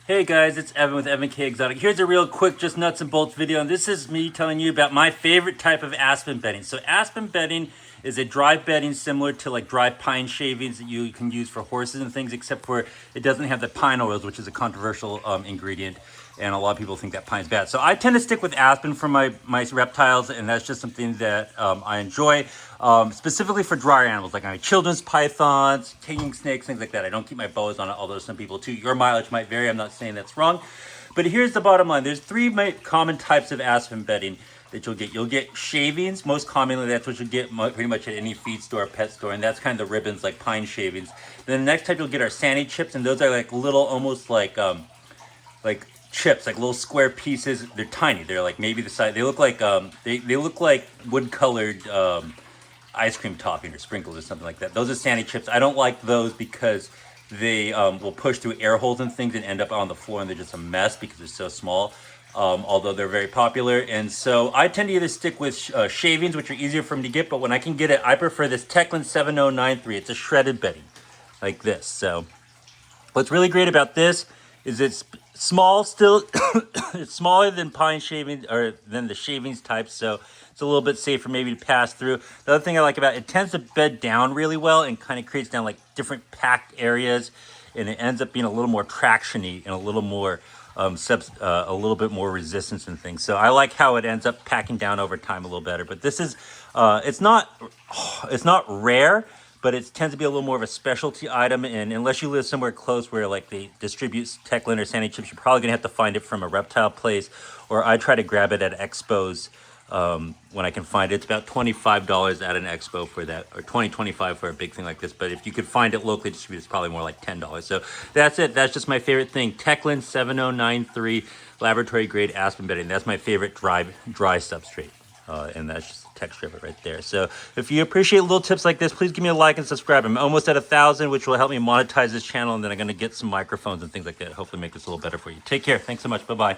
Hey guys, it's Evan with Evan K Exotic. Here's a real quick, just nuts and bolts video, and this is me telling you about my favorite type of aspen bedding. So aspen bedding is a dry bedding similar to like dry pine shavings that you can use for horses and things, except for it doesn't have the pine oils, which is a controversial ingredient, and a lot of people think that pine's bad. So I tend to stick with aspen for my reptiles, and that's just something that I enjoy, specifically for drier animals, like my children's pythons, tinging snakes, things like that. I don't keep my boas on it, although some people do. Your mileage might vary. I'm not saying that's wrong. But here's the bottom line. There's three common types of aspen bedding that you'll get. You'll get shavings. Most commonly, that's what you'll get pretty much at any feed store or pet store. And that's kind of the ribbons, like pine shavings. Then the next type you'll get are sani-chips. And those are like little, almost like chips, like little square pieces. They're tiny. They're like maybe the size. They look like they look like wood colored ice cream topping or sprinkles or something like that. Those are sani-chips. I don't like those because they will push through air holes and things and end up on the floor, and they're just a mess because they're so small. Although they're very popular, and so I tend to either stick with shavings, which are easier for me to get. But when I can get it, I prefer this Tekland 7093. It's a shredded bedding, like this. So what's really great about this is it's small still. It's smaller than pine shavings or than the shavings type, so it's a little bit safer maybe to pass through. The other thing I like about it tends to bed down really well and kind of creates down like different packed areas, and it ends up being a little more tractiony and a little more a little bit more resistance and things. So I like how it ends up packing down over time a little better. But this is it's not rare, but it tends to be a little more of a specialty item. And unless you live somewhere close where like they distribute Tekland or sani-chips, you're probably gonna have to find it from a reptile place, or I try to grab it at expos when I can find it. It's about $25 at an expo for that, or $25 for a big thing like this. But if you could find it locally distributed, it's probably more like $10. So that's it. That's just my favorite thing. Tekland 7093 laboratory grade aspen bedding. That's my favorite dry substrate. And that's just the texture of it right there. So if you appreciate little tips like this, please give me a like and subscribe. I'm almost at 1,000, which will help me monetize this channel. And then I'm going to get some microphones and things like that. Hopefully make this a little better for you. Take care. Thanks so much. Bye-bye.